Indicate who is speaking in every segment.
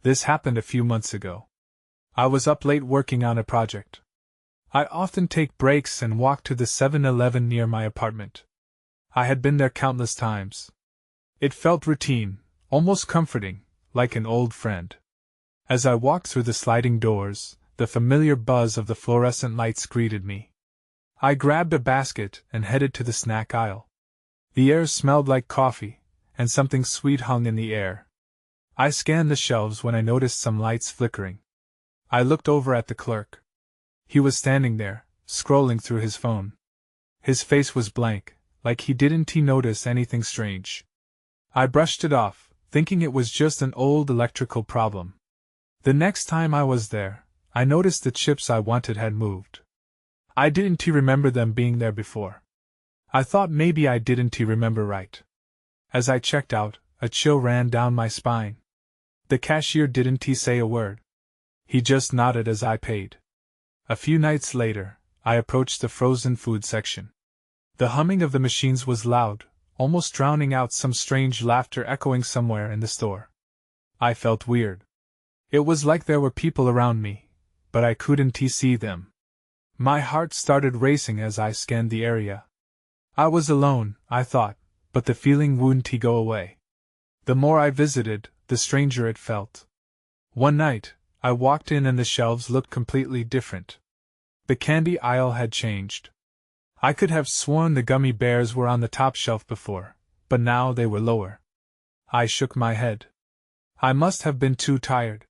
Speaker 1: This happened a few months ago. I was up late working on a project. I often take breaks and walk to the 7-Eleven near my apartment. I had been there countless times. It felt routine, almost comforting, like an old friend. As I walked through the sliding doors, the familiar buzz of the fluorescent lights greeted me. I grabbed a basket and headed to the snack aisle. The air smelled like coffee, and something sweet hung in the air. I scanned the shelves when I noticed some lights flickering. I looked over at the clerk. He was standing there, scrolling through his phone. His face was blank, like he didn't notice anything strange. I brushed it off, thinking it was just an old electrical problem. The next time I was there, I noticed the chips I wanted had moved. I didn't remember them being there before. I thought maybe I didn't remember right. As I checked out, a chill ran down my spine. The cashier didn't say a word. He just nodded as I paid. A few nights later, I approached the frozen food section. The humming of the machines was loud, almost drowning out some strange laughter echoing somewhere in the store. I felt weird. It was like there were people around me, but I couldn't see them. My heart started racing as I scanned the area. I was alone, I thought, but the feeling wouldn't go away. The more I visited, the stranger it felt. One night, I walked in and the shelves looked completely different. The candy aisle had changed. I could have sworn the gummy bears were on the top shelf before, but now they were lower. I shook my head. I must have been too tired.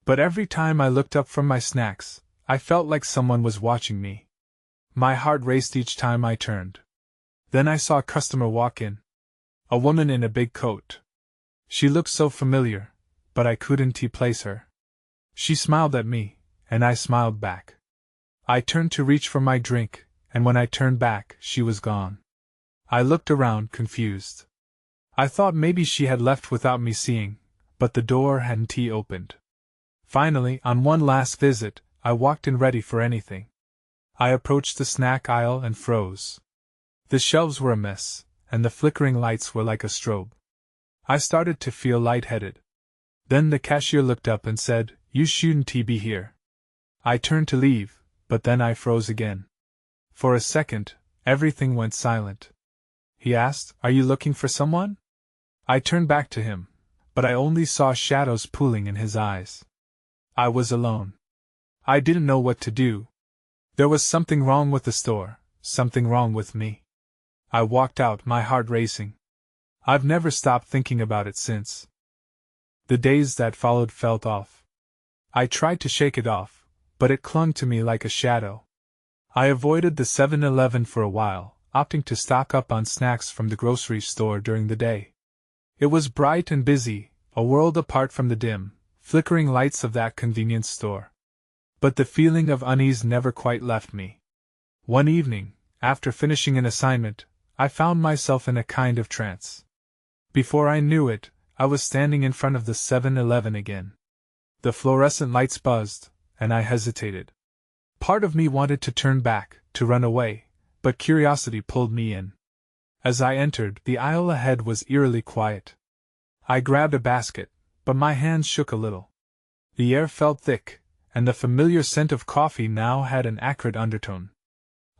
Speaker 1: But every time I looked up from my snacks, I felt like someone was watching me. My heart raced each time I turned. Then I saw a customer walk in. A woman in a big coat. She looked so familiar, but I couldn't place her. She smiled at me, and I smiled back. I turned to reach for my drink, and when I turned back, she was gone. I looked around, confused. I thought maybe she had left without me seeing, but the door hadn't opened. Finally, on one last visit, I walked in ready for anything. I approached the snack aisle and froze. The shelves were a mess, and the flickering lights were like a strobe. I started to feel lightheaded. Then the cashier looked up and said, "You shouldn't be here." I turned to leave, but then I froze again. For a second, everything went silent. He asked, "Are you looking for someone?" I turned back to him, but I only saw shadows pooling in his eyes. I was alone. I didn't know what to do. There was something wrong with the store, something wrong with me. I walked out, my heart racing. I've never stopped thinking about it since. The days that followed felt off. I tried to shake it off, but it clung to me like a shadow. I avoided the 7-Eleven for a while, opting to stock up on snacks from the grocery store during the day. It was bright and busy, a world apart from the dim, flickering lights of that convenience store. But the feeling of unease never quite left me. One evening, after finishing an assignment, I found myself in a kind of trance. Before I knew it, I was standing in front of the 7-Eleven again. The fluorescent lights buzzed, and I hesitated. Part of me wanted to turn back, to run away, but curiosity pulled me in. As I entered, the aisle ahead was eerily quiet. I grabbed a basket, but my hands shook a little. The air felt thick, and the familiar scent of coffee now had an acrid undertone.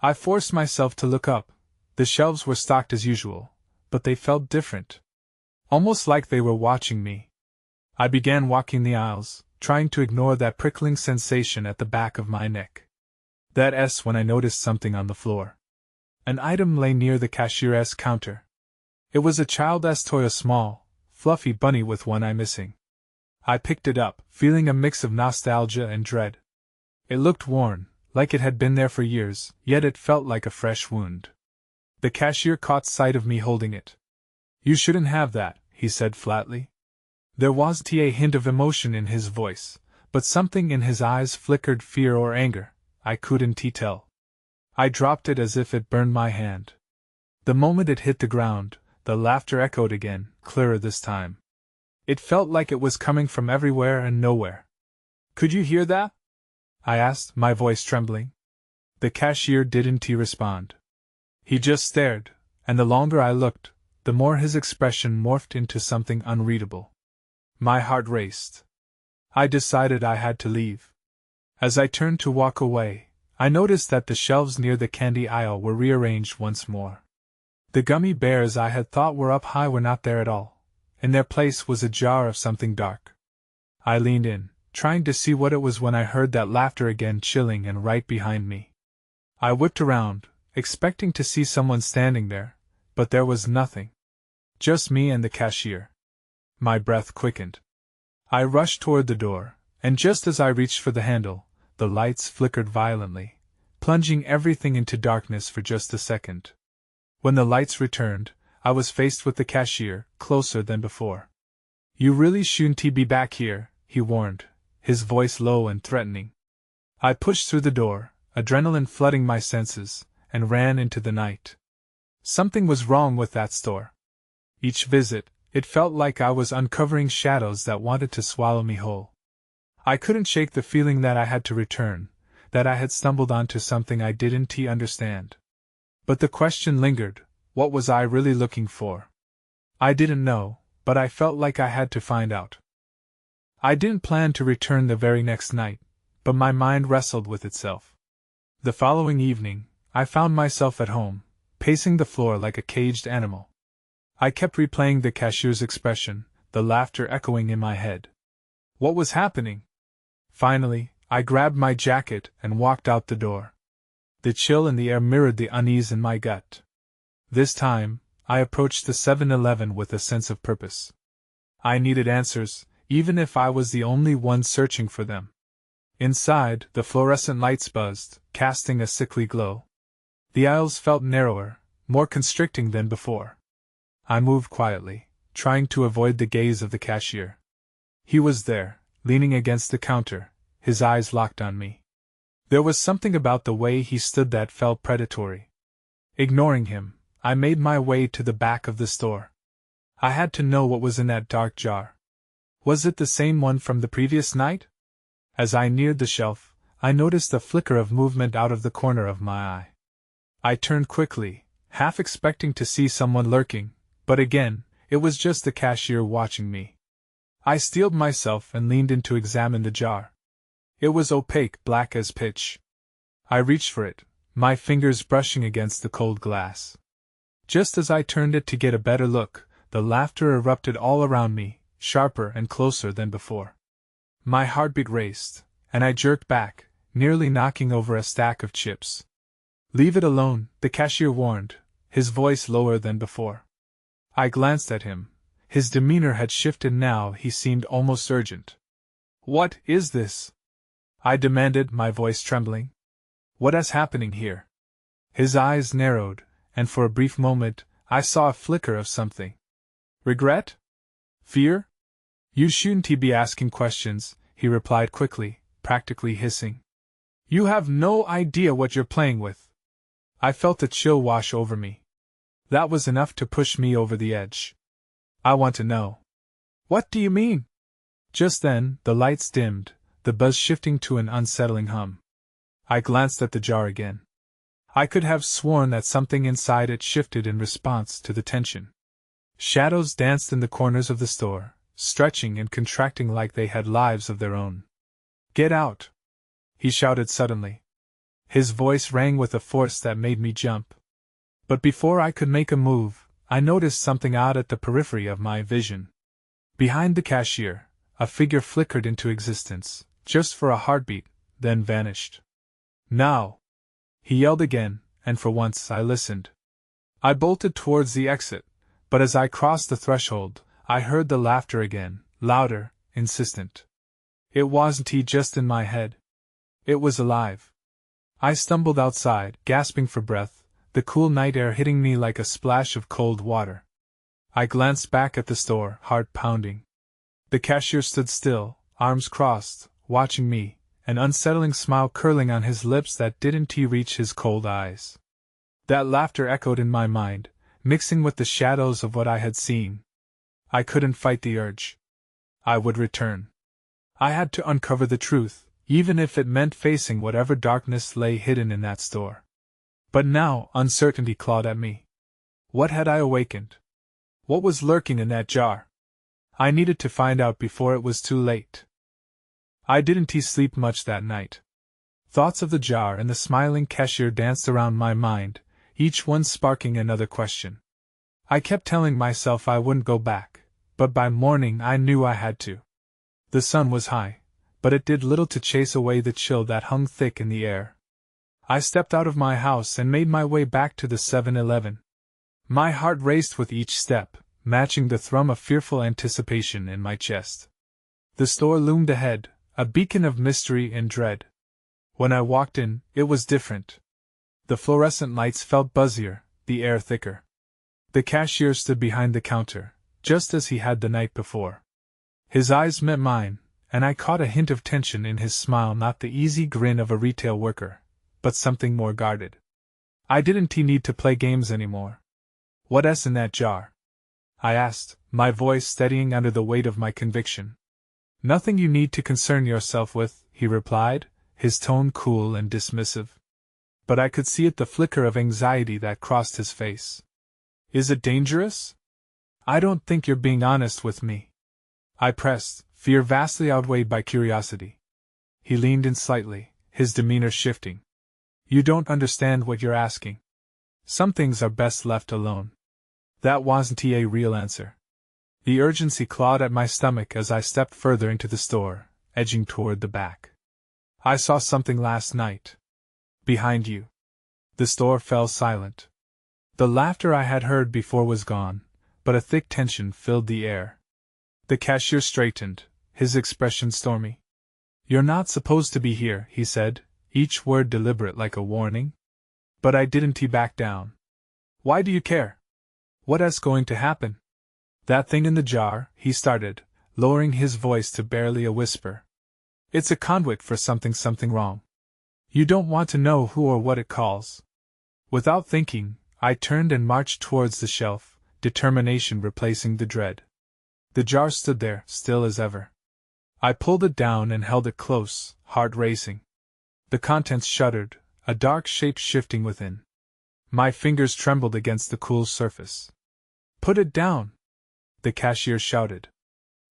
Speaker 1: I forced myself to look up. The shelves were stocked as usual, but they felt different. Almost like they were watching me. I began walking the aisles, trying to ignore that prickling sensation at the back of my neck. That S when I noticed something on the floor. An item lay near the cashier's counter. It was a child's toy, a small, fluffy bunny with one eye missing. I picked it up, feeling a mix of nostalgia and dread. It looked worn, like it had been there for years, yet it felt like a fresh wound. The cashier caught sight of me holding it. "You shouldn't have that," he said flatly. There was a hint of emotion in his voice, but something in his eyes flickered fear or anger, I couldn't tell. I dropped it as if it burned my hand. The moment it hit the ground, the laughter echoed again, clearer this time. It felt like it was coming from everywhere and nowhere. "Could you hear that?" I asked, my voice trembling. The cashier didn't respond. He just stared, and the longer I looked, the more his expression morphed into something unreadable. My heart raced. I decided I had to leave. As I turned to walk away, I noticed that the shelves near the candy aisle were rearranged once more. The gummy bears I had thought were up high were not there at all. In their place was a jar of something dark. I leaned in, trying to see what it was when I heard that laughter again, chilling and right behind me. I whipped around, expecting to see someone standing there, but there was nothing. Just me and the cashier. My breath quickened. I rushed toward the door, and just as I reached for the handle, the lights flickered violently, plunging everything into darkness for just a second. When the lights returned, I was faced with the cashier, closer than before. "You really shouldn't be back here," he warned, his voice low and threatening. I pushed through the door, adrenaline flooding my senses, and ran into the night. Something was wrong with that store. Each visit, it felt like I was uncovering shadows that wanted to swallow me whole. I couldn't shake the feeling that I had to return, that I had stumbled onto something I didn't understand. But the question lingered, what was I really looking for? I didn't know, but I felt like I had to find out. I didn't plan to return the very next night, but my mind wrestled with itself. The following evening, I found myself at home, pacing the floor like a caged animal. I kept replaying the cashier's expression, the laughter echoing in my head. What was happening? Finally, I grabbed my jacket and walked out the door. The chill in the air mirrored the unease in my gut. This time, I approached the 7-Eleven with a sense of purpose. I needed answers, even if I was the only one searching for them. Inside, the fluorescent lights buzzed, casting a sickly glow. The aisles felt narrower, more constricting than before. I moved quietly, trying to avoid the gaze of the cashier. He was there, leaning against the counter, his eyes locked on me. There was something about the way he stood that felt predatory. Ignoring him, I made my way to the back of the store. I had to know what was in that dark jar. Was it the same one from the previous night? As I neared the shelf, I noticed a flicker of movement out of the corner of my eye. I turned quickly, half expecting to see someone lurking, but again, it was just the cashier watching me. I steeled myself and leaned in to examine the jar. It was opaque, black as pitch. I reached for it, my fingers brushing against the cold glass. Just as I turned it to get a better look, the laughter erupted all around me, sharper and closer than before. My heartbeat raced, and I jerked back, nearly knocking over a stack of chips. "Leave it alone," the cashier warned, his voice lower than before. I glanced at him. His demeanor had shifted now, he seemed almost urgent. "What is this?" I demanded, my voice trembling. "What is happening here?" His eyes narrowed, and for a brief moment, I saw a flicker of something. "Regret? Fear? You shouldn't be asking questions," he replied quickly, practically hissing. "You have no idea what you're playing with." I felt a chill wash over me. That was enough to push me over the edge. "I want to know." "What do you mean?" Just then, the lights dimmed, the buzz shifting to an unsettling hum. I glanced at the jar again. I could have sworn that something inside it shifted in response to the tension. Shadows danced in the corners of the store, stretching and contracting like they had lives of their own. "Get out!" he shouted suddenly. His voice rang with a force that made me jump. But before I could make a move, I noticed something odd at the periphery of my vision. Behind the cashier, a figure flickered into existence, just for a heartbeat, then vanished. "Now!" he yelled again, and for once I listened. I bolted towards the exit, but as I crossed the threshold, I heard the laughter again, louder, insistent. It wasn't just in my head. It was alive. I stumbled outside, gasping for breath, the cool night air hitting me like a splash of cold water. I glanced back at the store, heart pounding. The cashier stood still, arms crossed, watching me, an unsettling smile curling on his lips that didn't reach his cold eyes. That laughter echoed in my mind, mixing with the shadows of what I had seen. I couldn't fight the urge. I would return. I had to uncover the truth, even if it meant facing whatever darkness lay hidden in that store. But now uncertainty clawed at me. What had I awakened? What was lurking in that jar? I needed to find out before it was too late. I didn't sleep much that night. Thoughts of the jar and the smiling cashier danced around my mind, each one sparking another question. I kept telling myself I wouldn't go back, but by morning I knew I had to. The sun was high, but it did little to chase away the chill that hung thick in the air. I stepped out of my house and made my way back to the 7-Eleven. My heart raced with each step, matching the thrum of fearful anticipation in my chest. The store loomed ahead, a beacon of mystery and dread. When I walked in, it was different. The fluorescent lights felt buzzier, the air thicker. The cashier stood behind the counter, just as he had the night before. His eyes met mine, and I caught a hint of tension in his smile, not the easy grin of a retail worker, but something more guarded. I didn't need to play games anymore. "What's in that jar?" I asked, my voice steadying under the weight of my conviction. "Nothing you need to concern yourself with," he replied, his tone cool and dismissive. But I could see the flicker of anxiety that crossed his face. "Is it dangerous?" "I don't think you're being honest with me," I pressed, fear vastly outweighed by curiosity. He leaned in slightly, his demeanor shifting. "You don't understand what you're asking. Some things are best left alone." That wasn't a real answer. The urgency clawed at my stomach as I stepped further into the store, edging toward the back. "I saw something last night. Behind you." The store fell silent. The laughter I had heard before was gone, but a thick tension filled the air. The cashier straightened, his expression stormy. "You're not supposed to be here," he said, each word deliberate like a warning. But I didn't back down. "Why do you care? What's going to happen?" "That thing in the jar," he started, lowering his voice to barely a whisper. "It's a conduit for something wrong. You don't want to know who or what it calls." Without thinking, I turned and marched towards the shelf, determination replacing the dread. The jar stood there, still as ever. I pulled it down and held it close, heart racing. The contents shuddered, a dark shape shifting within. My fingers trembled against the cool surface. "Put it down!" the cashier shouted.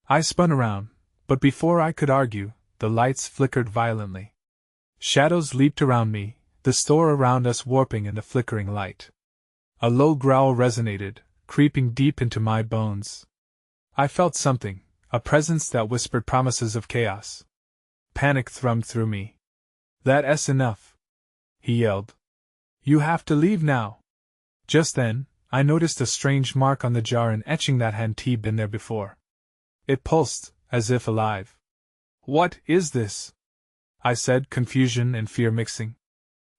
Speaker 1: I spun around, but before I could argue, the lights flickered violently. Shadows leaped around me, the store around us warping in the flickering light. A low growl resonated, creeping deep into my bones. I felt something, a presence that whispered promises of chaos. Panic thrummed through me. "That's enough!" he yelled. "You have to leave now!" Just then, I noticed a strange mark on the jar, an etching that hadn't been there before. It pulsed, as if alive. "What is this?" I said, confusion and fear mixing.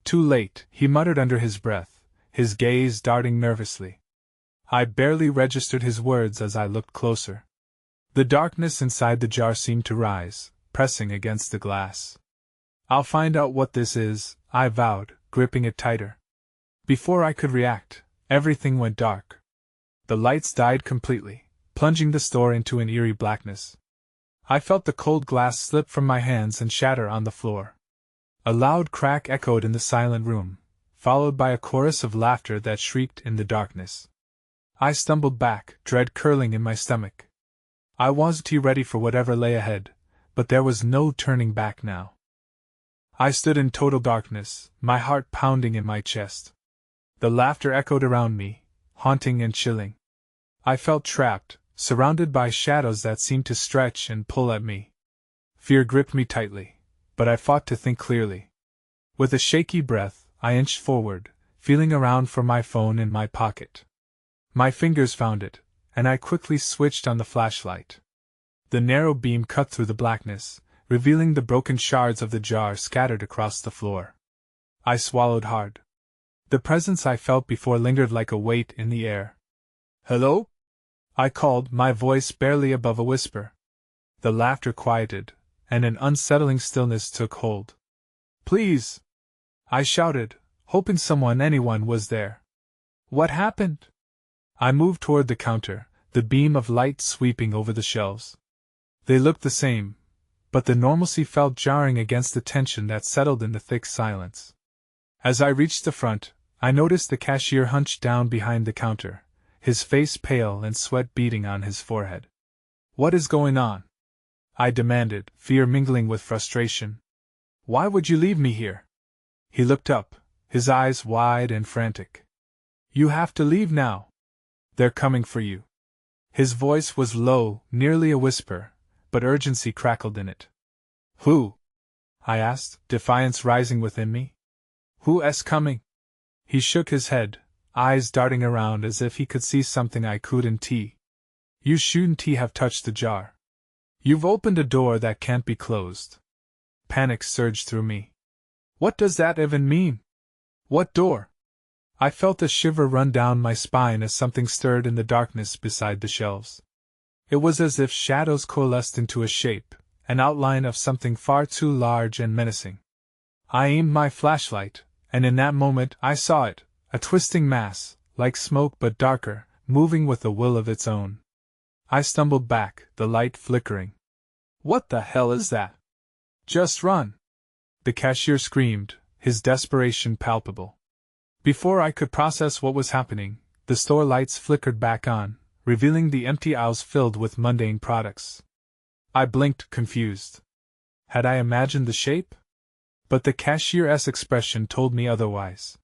Speaker 1: "Too late," he muttered under his breath, his gaze darting nervously. I barely registered his words as I looked closer. The darkness inside the jar seemed to rise, pressing against the glass. "I'll find out what this is," I vowed, gripping it tighter. Before I could react, everything went dark. The lights died completely, plunging the store into an eerie blackness. I felt the cold glass slip from my hands and shatter on the floor. A loud crack echoed in the silent room, followed by a chorus of laughter that shrieked in the darkness. I stumbled back, dread curling in my stomach. I wasn't ready for whatever lay ahead, but there was no turning back now. I stood in total darkness, my heart pounding in my chest. The laughter echoed around me, haunting and chilling. I felt trapped, surrounded by shadows that seemed to stretch and pull at me. Fear gripped me tightly, but I fought to think clearly. With a shaky breath, I inched forward, feeling around for my phone in my pocket. My fingers found it, and I quickly switched on the flashlight. The narrow beam cut through the blackness, revealing the broken shards of the jar scattered across the floor. I swallowed hard. The presence I felt before lingered like a weight in the air. "Hello?" I called, my voice barely above a whisper. The laughter quieted, and an unsettling stillness took hold. "Please!" I shouted, hoping anyone was there. "What happened?" I moved toward the counter, the beam of light sweeping over the shelves. They looked the same, but the normalcy felt jarring against the tension that settled in the thick silence. As I reached the front, I noticed the cashier hunched down behind the counter, his face pale and sweat beading on his forehead. "What is going on?" I demanded, fear mingling with frustration. Why would you leave me here? He looked up, his eyes wide and frantic. You have to leave now. They're coming for you. His voice was low, nearly a whisper, but urgency crackled in it. Who? I asked, defiance rising within me. Who's coming? He shook his head, eyes darting around as if he could see something I couldn't. You shouldn't have touched the jar. You've opened a door that can't be closed. Panic surged through me. What does that even mean? What door? I felt a shiver run down my spine as something stirred in the darkness beside the shelves. It was as if shadows coalesced into a shape, an outline of something far too large and menacing. I aimed my flashlight, and in that moment I saw it, a twisting mass, like smoke but darker, moving with a will of its own. I stumbled back, the light flickering. What the hell is that? Just run! The cashier screamed, his desperation palpable. Before I could process what was happening, the store lights flickered back on, revealing the empty aisles filled with mundane products. I blinked, confused. Had I imagined the shape? But the cashier's expression told me otherwise.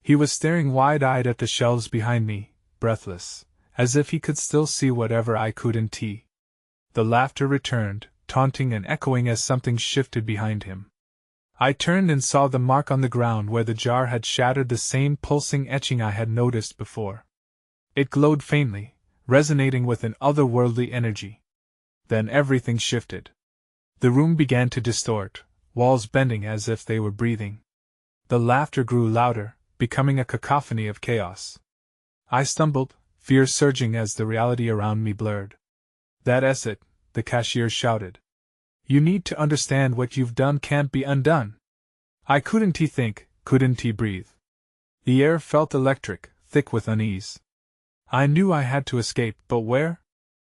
Speaker 1: He was staring wide-eyed at the shelves behind me, breathless, as if he could still see whatever I couldn't. The laughter returned, taunting and echoing as something shifted behind him. I turned and saw the mark on the ground where the jar had shattered, the same pulsing etching I had noticed before. It glowed faintly, resonating with an otherworldly energy. Then everything shifted. The room began to distort, walls bending as if they were breathing. The laughter grew louder, becoming a cacophony of chaos. I stumbled, fear surging as the reality around me blurred. That's it, the cashier shouted. You need to understand what you've done can't be undone. I couldn't think, couldn't breathe. The air felt electric, thick with unease. I knew I had to escape, but where?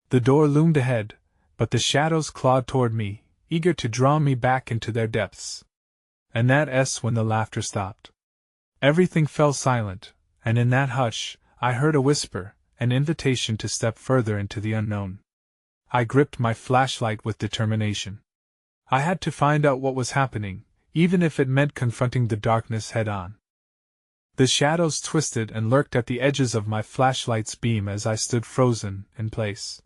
Speaker 1: The door loomed ahead, but the shadows clawed toward me, eager to draw me back into their depths. And that's when the laughter stopped. Everything fell silent, and in that hush, I heard a whisper, an invitation to step further into the unknown. I gripped my flashlight with determination. I had to find out what was happening, even if it meant confronting the darkness head-on. The shadows twisted and lurked at the edges of my flashlight's beam as I stood frozen in place.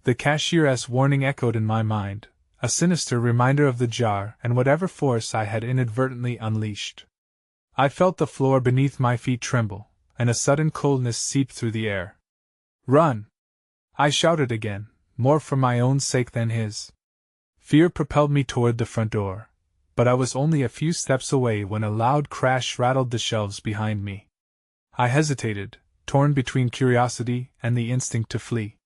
Speaker 1: The cashier's warning echoed in my mind, a sinister reminder of the jar and whatever force I had inadvertently unleashed. I felt the floor beneath my feet tremble, and a sudden coldness seeped through the air. Run! I shouted again, more for my own sake than his. Fear propelled me toward the front door, but I was only a few steps away when a loud crash rattled the shelves behind me. I hesitated, torn between curiosity and the instinct to flee.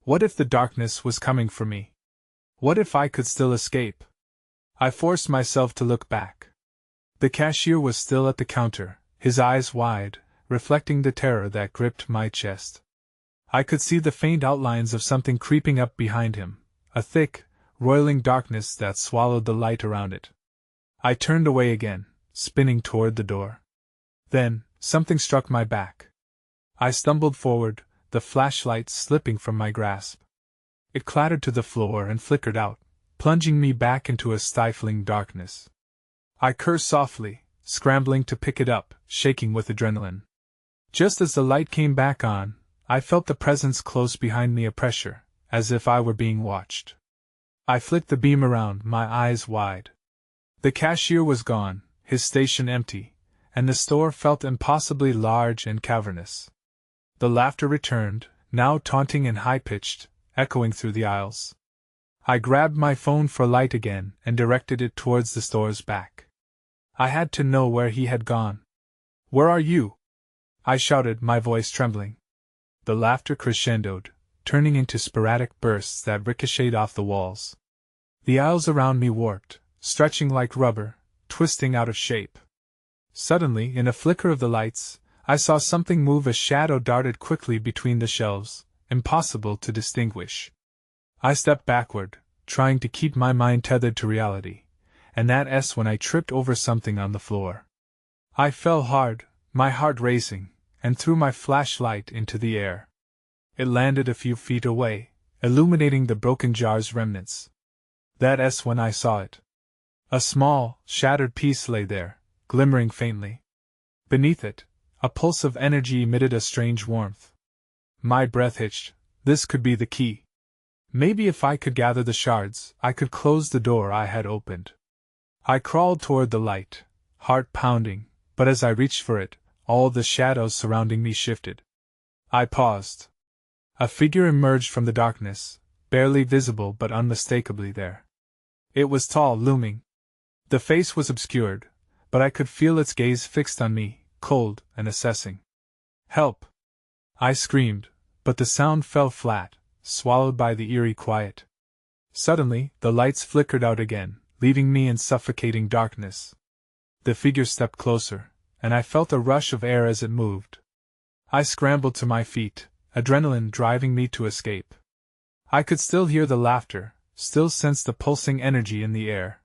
Speaker 1: What if the darkness was coming for me? What if I could still escape? I forced myself to look back. The cashier was still at the counter, his eyes wide, reflecting the terror that gripped my chest. I could see the faint outlines of something creeping up behind him, a thick, roiling darkness that swallowed the light around it. I turned away again, spinning toward the door. Then, something struck my back. I stumbled forward, the flashlight slipping from my grasp. It clattered to the floor and flickered out, plunging me back into a stifling darkness. I cursed softly, scrambling to pick it up, shaking with adrenaline. Just as the light came back on, I felt the presence close behind me, a pressure, as if I were being watched. I flicked the beam around, my eyes wide. The cashier was gone, his station empty, and the store felt impossibly large and cavernous. The laughter returned, now taunting and high-pitched, echoing through the aisles. I grabbed my phone for light again and directed it towards the store's back. I had to know where he had gone. Where are you? I shouted, my voice trembling. The laughter crescendoed, turning into sporadic bursts that ricocheted off the walls. The aisles around me warped, stretching like rubber, twisting out of shape. Suddenly, in a flicker of the lights, I saw something move. A shadow darted quickly between the shelves, impossible to distinguish. I stepped backward, trying to keep my mind tethered to reality, and that's when I tripped over something on the floor. I fell hard, my heart racing, and threw my flashlight into the air. It landed a few feet away, illuminating the broken jar's remnants, That's when I saw it. A small, shattered piece lay there, glimmering faintly. Beneath it, a pulse of energy emitted a strange warmth. My breath hitched. This could be the key. Maybe if I could gather the shards, I could close the door I had opened. I crawled toward the light, heart pounding, but as I reached for it, all the shadows surrounding me shifted. I paused. A figure emerged from the darkness, barely visible but unmistakably there. It was tall, looming. The face was obscured, but I could feel its gaze fixed on me, cold and assessing. "Help!" I screamed, but the sound fell flat, swallowed by the eerie quiet. Suddenly, the lights flickered out again, leaving me in suffocating darkness. The figure stepped closer, and I felt a rush of air as it moved. I scrambled to my feet, adrenaline driving me to escape. I could still hear the laughter, still sense the pulsing energy in the air.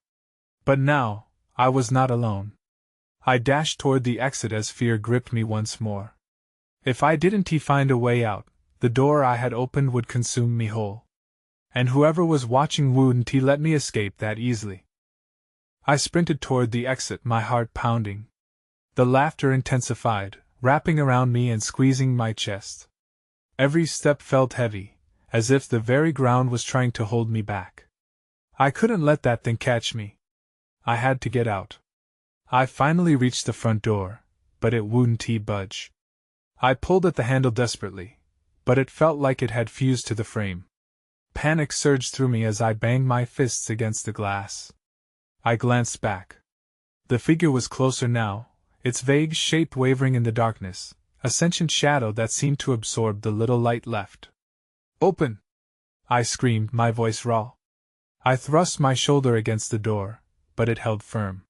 Speaker 1: But now, I was not alone. I dashed toward the exit as fear gripped me once more. If I didn't find a way out, the door I had opened would consume me whole. And whoever was watching wouldn't let me escape that easily. I sprinted toward the exit, my heart pounding. The laughter intensified, wrapping around me and squeezing my chest. Every step felt heavy, as if the very ground was trying to hold me back. I couldn't let that thing catch me. I had to get out. I finally reached the front door, but it wouldn't budge. I pulled at the handle desperately, but it felt like it had fused to the frame. Panic surged through me as I banged my fists against the glass. I glanced back. The figure was closer now, its vague shape wavering in the darkness, a sentient shadow that seemed to absorb the little light left. "Open!" I screamed, my voice raw. I thrust my shoulder against the door, but it held firm.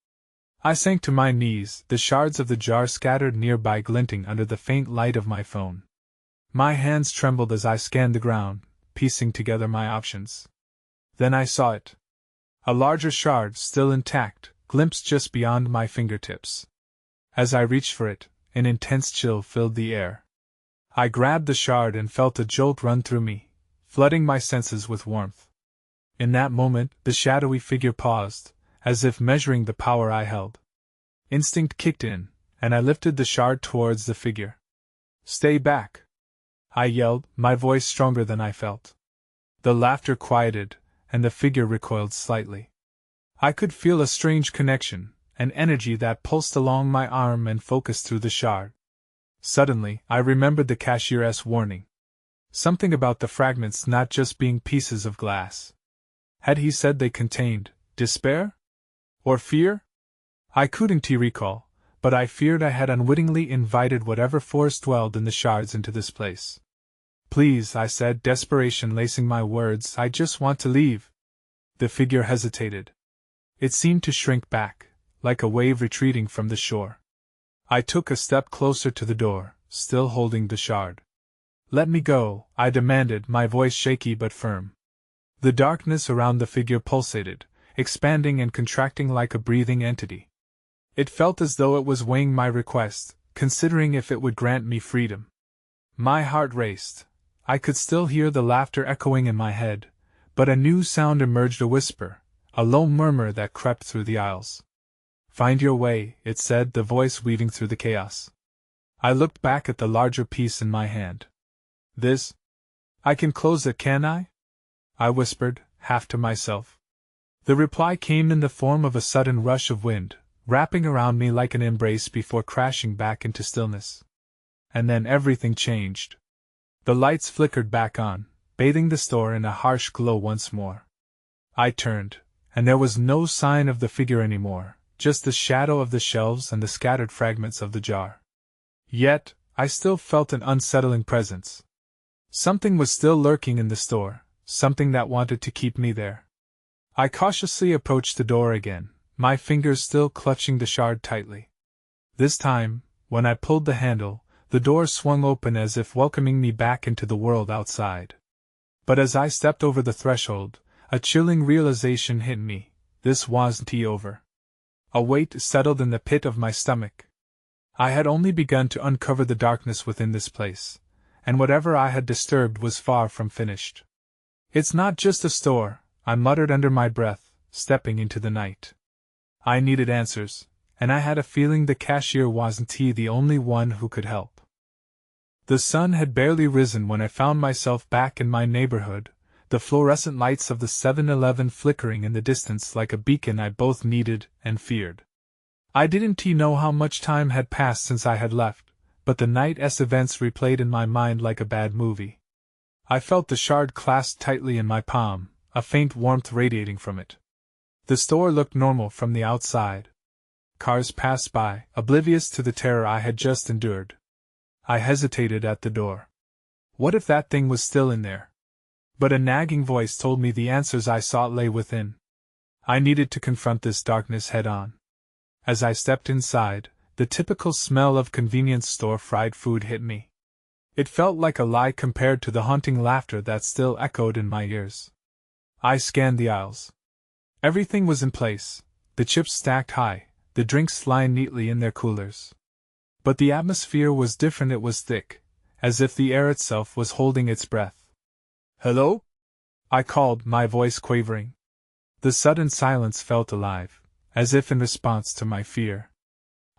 Speaker 1: I sank to my knees, the shards of the jar scattered nearby glinting under the faint light of my phone. My hands trembled as I scanned the ground, piecing together my options. Then I saw it. A larger shard, still intact, glimpsed just beyond my fingertips. As I reached for it, an intense chill filled the air. I grabbed the shard and felt a jolt run through me, flooding my senses with warmth. In that moment, the shadowy figure paused, as if measuring the power I held. Instinct kicked in, and I lifted the shard towards the figure. "Stay back!" I yelled, my voice stronger than I felt. The laughter quieted, and the figure recoiled slightly. I could feel a strange connection, an energy that pulsed along my arm and focused through the shard. Suddenly, I remembered the cashier's warning. Something about the fragments not just being pieces of glass. Had he said they contained despair? Or fear? I couldn't recall, but I feared I had unwittingly invited whatever force dwelled in the shards into this place. "Please," I said, desperation lacing my words, "I just want to leave." The figure hesitated. It seemed to shrink back, like a wave retreating from the shore. I took a step closer to the door, still holding the shard. "Let me go," I demanded, my voice shaky but firm. The darkness around the figure pulsated, expanding and contracting like a breathing entity. It felt as though it was weighing my request, considering if it would grant me freedom. My heart raced. I could still hear the laughter echoing in my head, but a new sound emerged, a whisper, a low murmur that crept through the aisles. "Find your way," it said, the voice weaving through the chaos. I looked back at the larger piece in my hand. "This? I can close it, can I?" I whispered, half to myself. The reply came in the form of a sudden rush of wind, wrapping around me like an embrace before crashing back into stillness. And then everything changed. The lights flickered back on, bathing the store in a harsh glow once more. I turned, and there was no sign of the figure anymore, just the shadow of the shelves and the scattered fragments of the jar. Yet, I still felt an unsettling presence. Something was still lurking in the store, something that wanted to keep me there. I cautiously approached the door again, my fingers still clutching the shard tightly. This time, when I pulled the handle, the door swung open as if welcoming me back into the world outside. But as I stepped over the threshold, a chilling realization hit me: this wasn't over. A weight settled in the pit of my stomach. I had only begun to uncover the darkness within this place, and whatever I had disturbed was far from finished. "It's not just a store," I muttered under my breath, stepping into the night. I needed answers, and I had a feeling the cashier wasn't the only one who could help. The sun had barely risen when I found myself back in my neighborhood, the fluorescent lights of the 7-Eleven flickering in the distance like a beacon I both needed and feared. I didn't know how much time had passed since I had left, but the night's events replayed in my mind like a bad movie. I felt the shard clasped tightly in my palm, a faint warmth radiating from it. The store looked normal from the outside. Cars passed by, oblivious to the terror I had just endured. I hesitated at the door. What if that thing was still in there? But a nagging voice told me the answers I sought lay within. I needed to confront this darkness head-on. As I stepped inside, the typical smell of convenience store fried food hit me. It felt like a lie compared to the haunting laughter that still echoed in my ears. I scanned the aisles. Everything was in place, the chips stacked high, the drinks lined neatly in their coolers. But the atmosphere was different. It was thick, as if the air itself was holding its breath. "Hello?" I called, my voice quavering. The sudden silence felt alive, as if in response to my fear.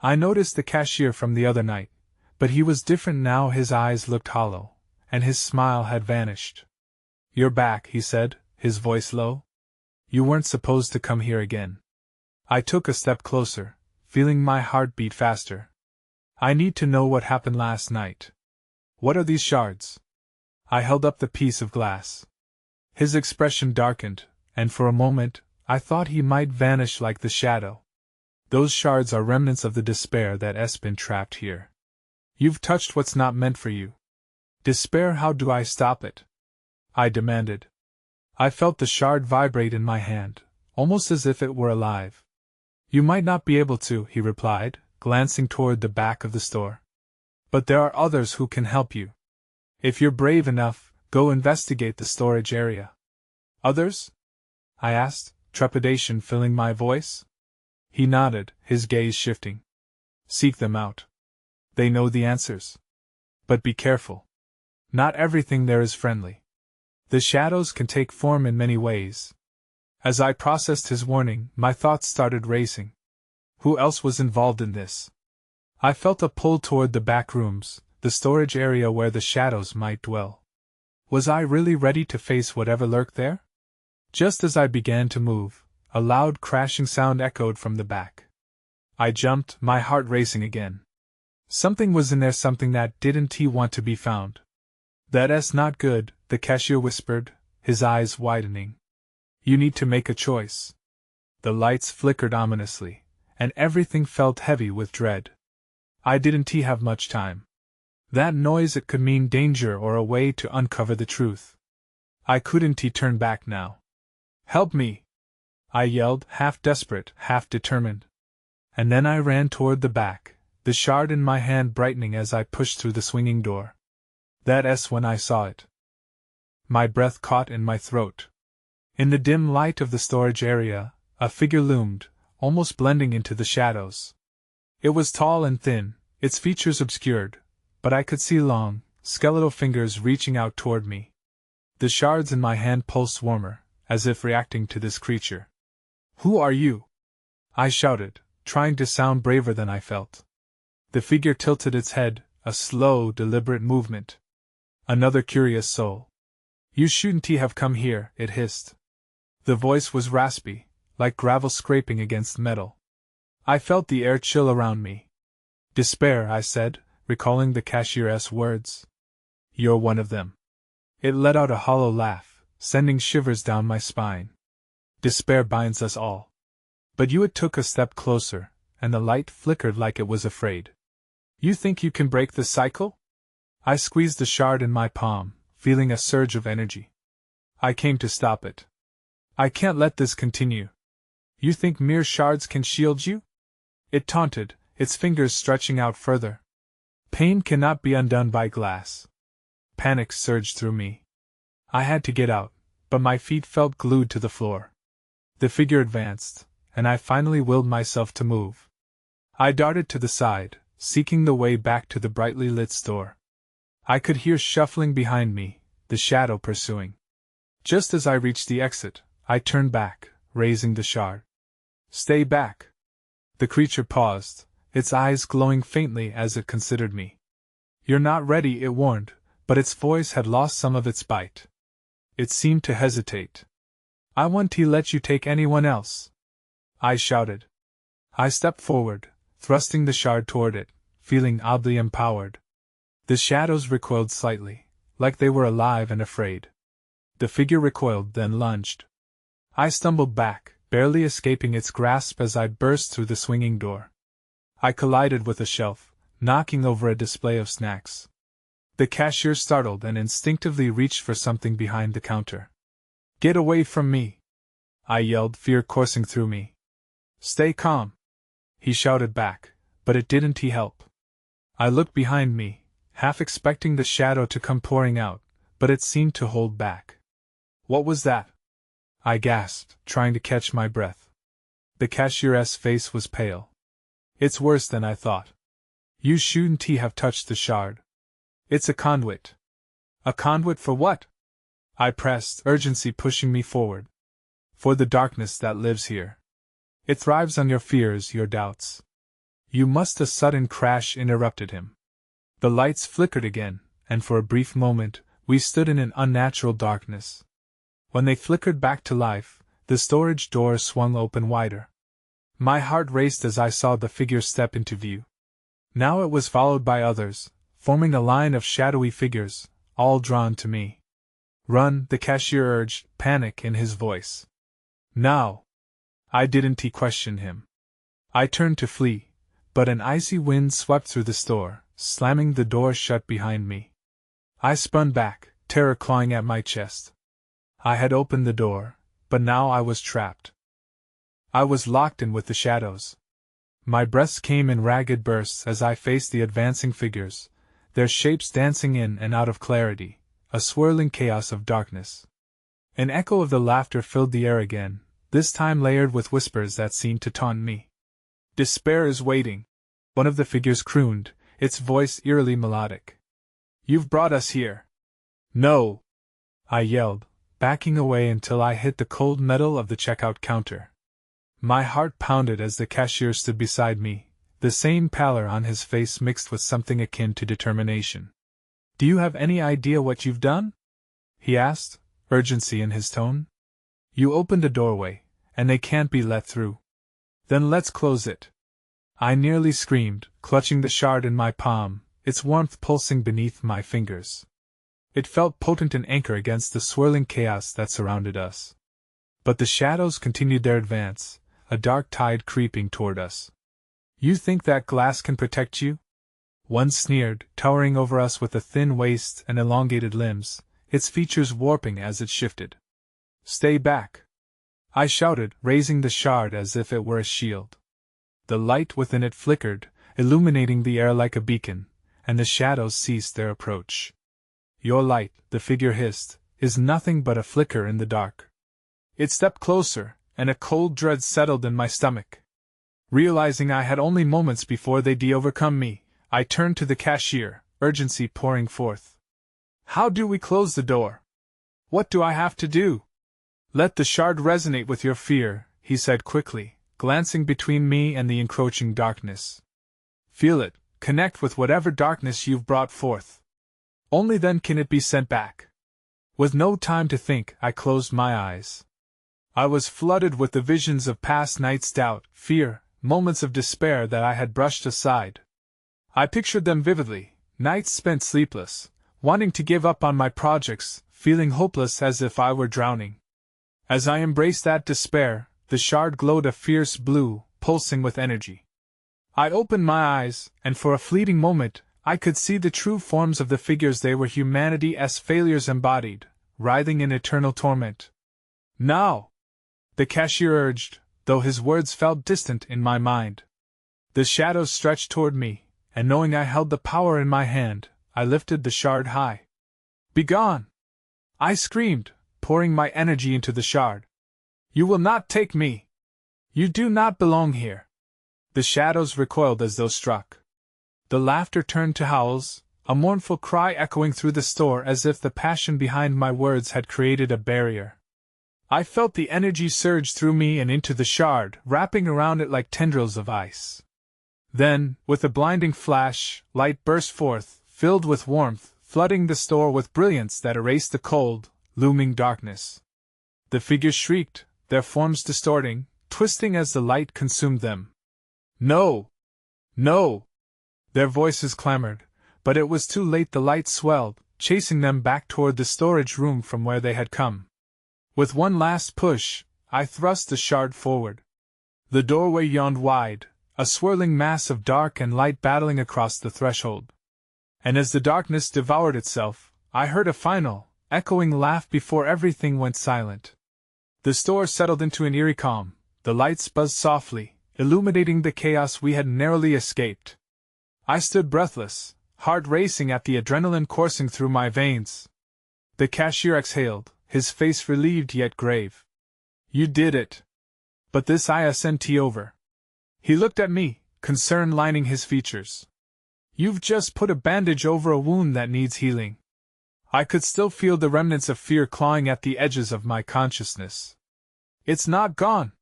Speaker 1: I noticed the cashier from the other night, but he was different now. His eyes looked hollow, and his smile had vanished. "You're back," he said, his voice low. "You weren't supposed to come here again." I took a step closer, feeling my heart beat faster. "I need to know what happened last night. What are these shards?" I held up the piece of glass. His expression darkened, and for a moment, I thought he might vanish like the shadow. "Those shards are remnants of the despair that's been trapped here. You've touched what's not meant for you." "Despair? How do I stop it?" I demanded. I felt the shard vibrate in my hand, almost as if it were alive. "You might not be able to," he replied, glancing toward the back of the store. "But there are others who can help you. If you're brave enough, go investigate the storage area." "Others?" I asked, trepidation filling my voice. He nodded, his gaze shifting. "Seek them out. They know the answers. But be careful. Not everything there is friendly. The shadows can take form in many ways." As I processed his warning, my thoughts started racing. Who else was involved in this? I felt a pull toward the back rooms, the storage area where the shadows might dwell. Was I really ready to face whatever lurked there? Just as I began to move, a loud crashing sound echoed from the back. I jumped, my heart racing again. Something was in there, something that didn't want to be found. "That's not good," the cashier whispered, his eyes widening. "You need to make a choice." The lights flickered ominously, and everything felt heavy with dread. I didn't have much time. That noise, it could mean danger or a way to uncover the truth. I couldn't turn back now. "Help me!" I yelled, half desperate, half determined. And then I ran toward the back, the shard in my hand brightening as I pushed through the swinging door. That's when I saw it. My breath caught in my throat. In the dim light of the storage area, a figure loomed, almost blending into the shadows. It was tall and thin, its features obscured, but I could see long, skeletal fingers reaching out toward me. The shards in my hand pulsed warmer, as if reacting to this creature. "Who are you?" I shouted, trying to sound braver than I felt. The figure tilted its head, a slow, deliberate movement. "Another curious soul. You shouldn't have come here," it hissed. The voice was raspy, like gravel scraping against metal. I felt the air chill around me. "Despair," I said, recalling the cashier's words. "You're one of them." It let out a hollow laugh, sending shivers down my spine. "Despair binds us all." But you took a step closer, and the light flickered like it was afraid. "You think you can break the cycle?" I squeezed the shard in my palm, feeling a surge of energy. "I came to stop it. I can't let this continue." "You think mere shards can shield you?" It taunted, its fingers stretching out further. "Pain cannot be undone by glass." Panic surged through me. I had to get out, but my feet felt glued to the floor. The figure advanced, and I finally willed myself to move. I darted to the side, seeking the way back to the brightly lit store. I could hear shuffling behind me, the shadow pursuing. Just as I reached the exit, I turned back, raising the shard. Stay back. The creature paused, its eyes glowing faintly as it considered me. You're not ready, it warned, but its voice had lost some of its bite. It seemed to hesitate. I won't let you take anyone else, I shouted. I stepped forward, thrusting the shard toward it, feeling oddly empowered. The shadows recoiled slightly, like they were alive and afraid. The figure recoiled, then lunged. I stumbled back, barely escaping its grasp as I burst through the swinging door. I collided with a shelf, knocking over a display of snacks. The cashier startled and instinctively reached for something behind the counter. Get away from me! I yelled, fear coursing through me. Stay calm! He shouted back, but it didn't help. I looked behind me, half expecting the shadow to come pouring out, but it seemed to hold back. What was that? I gasped, trying to catch my breath. The cashier's face was pale. It's worse than I thought. You shouldn't have touched the shard. It's a conduit. A conduit for what? I pressed, urgency pushing me forward. For the darkness that lives here. It thrives on your fears, your doubts. You must. A sudden crash interrupted him. The lights flickered again, and for a brief moment, we stood in an unnatural darkness. When they flickered back to life, the storage door swung open wider. My heart raced as I saw the figure step into view. Now it was followed by others, forming a line of shadowy figures, all drawn to me. Run, the cashier urged, panic in his voice. Now! I didn't question him. I turned to flee, but an icy wind swept through the store, slamming the door shut behind me. I spun back, terror clawing at my chest. I had opened the door, but now I was trapped. I was locked in with the shadows. My breaths came in ragged bursts as I faced the advancing figures, their shapes dancing in and out of clarity, a swirling chaos of darkness. An echo of the laughter filled the air again, this time layered with whispers that seemed to taunt me. Despair is waiting, one of the figures crooned, its voice eerily melodic. You've brought us here. No! I yelled, backing away until I hit the cold metal of the checkout counter. My heart pounded as the cashier stood beside me, the same pallor on his face mixed with something akin to determination. Do you have any idea what you've done? He asked, urgency in his tone. You opened a doorway, and they can't be let through. Then let's close it. I nearly screamed, clutching the shard in my palm, its warmth pulsing beneath my fingers. It felt potent an anchor against the swirling chaos that surrounded us. But the shadows continued their advance, a dark tide creeping toward us. You think that glass can protect you? One sneered, towering over us with a thin waist and elongated limbs, its features warping as it shifted. Stay back! I shouted, raising the shard as if it were a shield. The light within it flickered, illuminating the air like a beacon, and the shadows ceased their approach. Your light, the figure hissed, is nothing but a flicker in the dark. It stepped closer, and a cold dread settled in my stomach. Realizing I had only moments before they'd overcome me, I turned to the cashier, urgency pouring forth. How do we close the door? What do I have to do? Let the shard resonate with your fear, he said quickly, glancing between me and the encroaching darkness. Feel it, connect with whatever darkness you've brought forth. Only then can it be sent back. With no time to think, I closed my eyes. I was flooded with the visions of past nights' doubt, fear, moments of despair that I had brushed aside. I pictured them vividly, nights spent sleepless, wanting to give up on my projects, feeling hopeless as if I were drowning. As I embraced that despair, the shard glowed a fierce blue, pulsing with energy. I opened my eyes, and for a fleeting moment, I could see the true forms of the figures. They were humanity's failures embodied, writhing in eternal torment. Now! The cashier urged, though his words felt distant in my mind. The shadows stretched toward me, and knowing I held the power in my hand, I lifted the shard high. Begone! I screamed, pouring my energy into the shard. You will not take me! You do not belong here! The shadows recoiled as though struck. The laughter turned to howls, a mournful cry echoing through the store as if the passion behind my words had created a barrier. I felt the energy surge through me and into the shard, wrapping around it like tendrils of ice. Then, with a blinding flash, light burst forth, filled with warmth, flooding the store with brilliance that erased the cold, looming darkness. The figures shrieked, their forms distorting, twisting as the light consumed them. No! No! Their voices clamored, but it was too late. The light swelled, chasing them back toward the storage room from where they had come. With one last push, I thrust the shard forward. The doorway yawned wide, a swirling mass of dark and light battling across the threshold. And as the darkness devoured itself, I heard a final, echoing laugh before everything went silent. The store settled into an eerie calm, the lights buzzed softly, illuminating the chaos we had narrowly escaped. I stood breathless, heart racing at the adrenaline coursing through my veins. The cashier exhaled, his face relieved yet grave. You did it. But this isn't over. He looked at me, concern lining his features. You've just put a bandage over a wound that needs healing. I could still feel the remnants of fear clawing at the edges of my consciousness. It's not gone?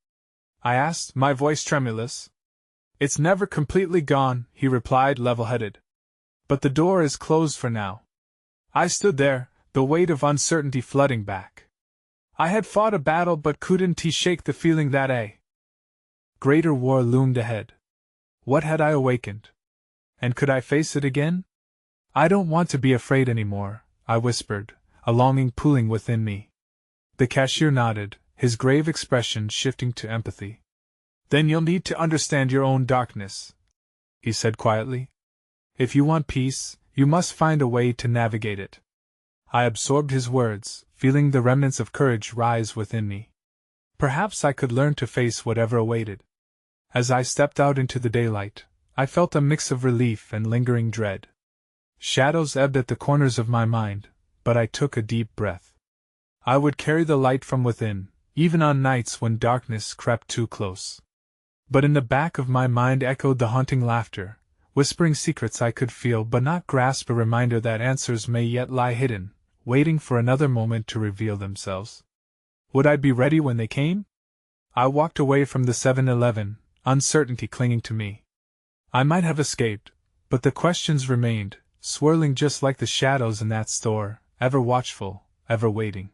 Speaker 1: I asked, my voice tremulous. It's never completely gone, he replied, level-headed. But the door is closed for now. I stood there, the weight of uncertainty flooding back. I had fought a battle but couldn't shake the feeling that a greater war loomed ahead. What had I awakened? And could I face it again? I don't want to be afraid anymore, I whispered, a longing pooling within me. The cashier nodded, his grave expression shifting to empathy. Then you'll need to understand your own darkness, he said quietly. If you want peace, you must find a way to navigate it. I absorbed his words, feeling the remnants of courage rise within me. Perhaps I could learn to face whatever awaited. As I stepped out into the daylight, I felt a mix of relief and lingering dread. Shadows ebbed at the corners of my mind, but I took a deep breath. I would carry the light from within, even on nights when darkness crept too close. But in the back of my mind echoed the haunting laughter, whispering secrets I could feel but not grasp, a reminder that answers may yet lie hidden, waiting for another moment to reveal themselves. Would I be ready when they came? I walked away from the 7-Eleven, uncertainty clinging to me. I might have escaped, but the questions remained, swirling just like the shadows in that store, ever watchful, ever waiting.